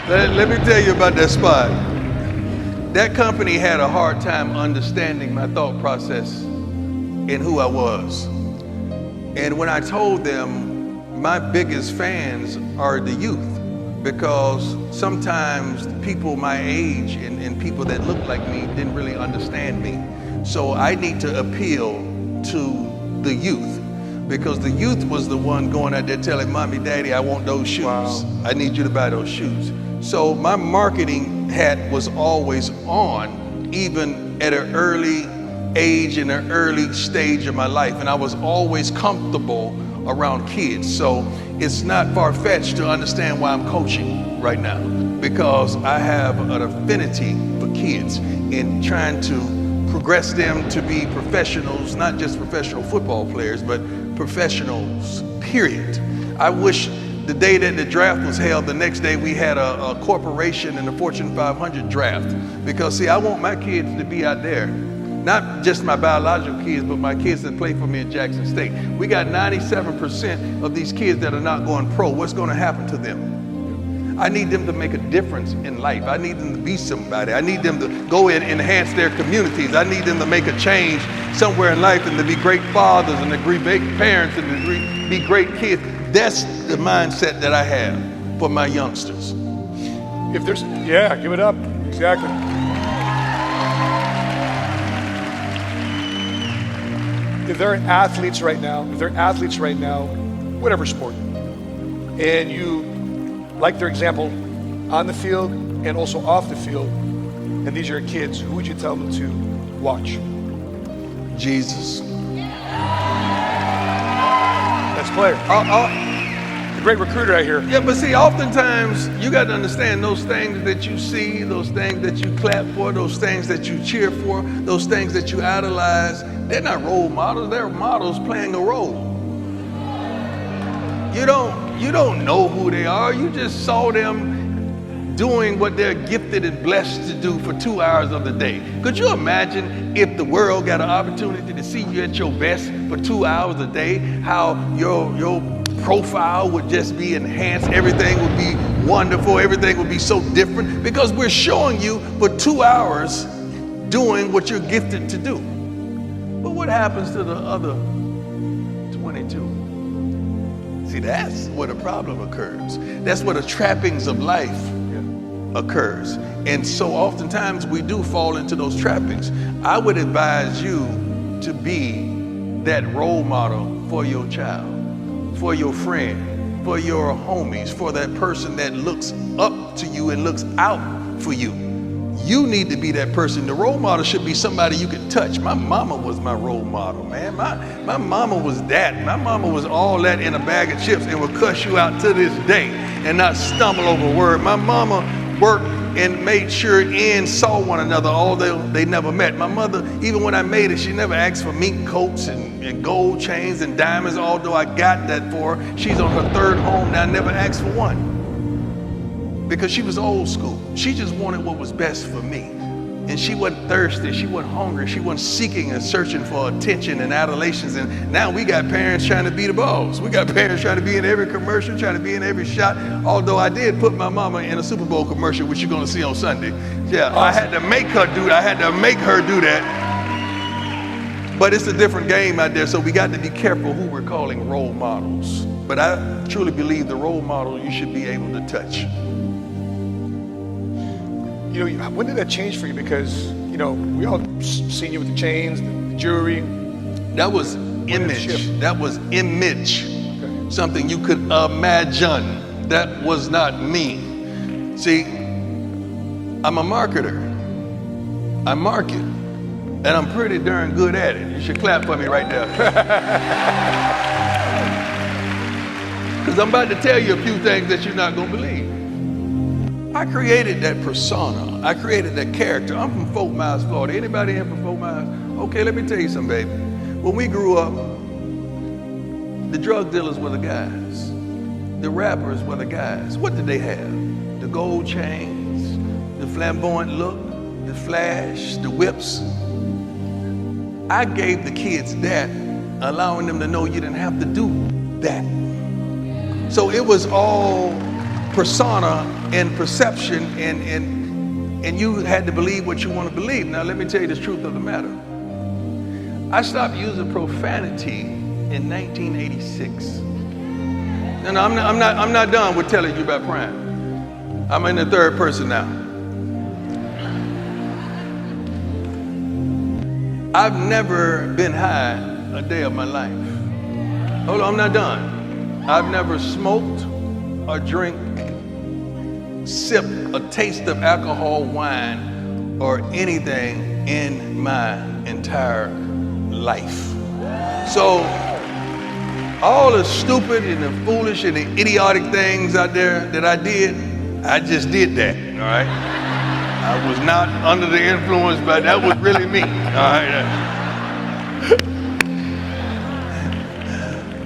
Let me tell you about that spot. That company had a hard time understanding my thought process and who I was. And when I told them my biggest fans are the youth, because sometimes people my age and people that look like me didn't really understand me. So I need to appeal to the youth, because the youth was the one going out there telling mommy, daddy, I want those shoes. Wow. I need you to buy those shoes. So my marketing hat was always on, even at an early age, in an early stage of my life. And I was always comfortable around kids. So it's not far-fetched to understand why I'm coaching right now, because I have an affinity for kids and trying to progress them to be professionals, not just professional football players, but professionals, period. I wish the day that the draft was held, the next day we had a corporation in the Fortune 500 draft. Because see, I want my kids to be out there, not just my biological kids, but my kids that play for me at Jackson State. We got 97% of these kids that are not going pro. What's going to happen to them? I need them to make a difference in life. I need them to be somebody. I need them to go and enhance their communities. I need them to make a change somewhere in life and to be great fathers and to be great parents and to be great kids. That's the mindset that I have for my youngsters. If there's, yeah, give it up. Exactly. If there are athletes right now, whatever sport, and you like their example on the field and also off the field, and these are your kids, who would you tell them to watch? Jesus. Best player. A great recruiter out here. Yeah, but see, oftentimes you got to understand those things that you see, those things that you clap for, those things that you cheer for, those things that you idolize, they're not role models, they're models playing a role. You don't know who they are, you just saw them doing what they're gifted and blessed to do for 2 hours of the day. Could you imagine if the world got an opportunity to see you at your best for 2 hours a day, how your profile would just be enhanced, everything would be wonderful, everything would be so different, because we're showing you for 2 hours doing what you're gifted to do. But what happens to the other 22? See, that's where the problem occurs. That's where the trappings of life occurs. And so oftentimes we do fall into those trappings. I would advise you to be that role model for your child, for your friend, for your homies, for that person that looks up to you and looks out for you. You need to be that person. The role model should be somebody you can touch. My mama was my role model, man. My mama was that. My mama was all that in a bag of chips and would cuss you out to this day and not stumble over a word. My mama worked and made sure and saw one another, although they never met. My mother, even when I made it, she never asked for mink coats and gold chains and diamonds, although I got that for her. She's on her third home now, never asked for one. Because she was old school. She just wanted what was best for me. And she wasn't thirsty, she wasn't hungry, she wasn't seeking and searching for attention and adulations. And now we got parents trying to be the boss. We got parents trying to be in every commercial, trying to be in every shot. Although I did put my mama in a Super Bowl commercial, which you're gonna see on Sunday. Yeah, awesome. I had to make her do that. But it's a different game out there, so we got to be careful who we're calling role models. But I truly believe the role model you should be able to touch. You know, when did that change for you? Because, you know, we all seen you with the chains, the jewelry. That was image. That was image. Okay. Something you could imagine. That was not me. See, I'm a marketer. I market. And I'm pretty darn good at it. You should clap for me right there. Because I'm about to tell you a few things that you're not going to believe. I created that persona. I created that character. I'm from Fort Myers, Florida. Anybody here from Fort Myers? Okay, let me tell you something, baby. When we grew up, the drug dealers were the guys. The rappers were the guys. What did they have? The gold chains, the flamboyant look, the flash, the whips. I gave the kids that, allowing them to know you didn't have to do that. So it was all persona and perception, and you had to believe what you want to believe. Now, let me tell you the truth of the matter. I stopped using profanity in 1986. No, I'm not done with telling you about prime. I'm in the third person now. I've never been high a day of my life. Hold on, I'm not done. I've never smoked or sipped a taste of alcohol, wine, or anything in my entire life. So all the stupid and the foolish and the idiotic things out there that I did, I just did that, all right? I was not under the influence, but that was really me, all right?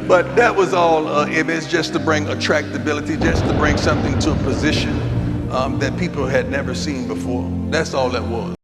But that was all image, just to bring attractability, just to bring something to a position that people had never seen before. That's all that was.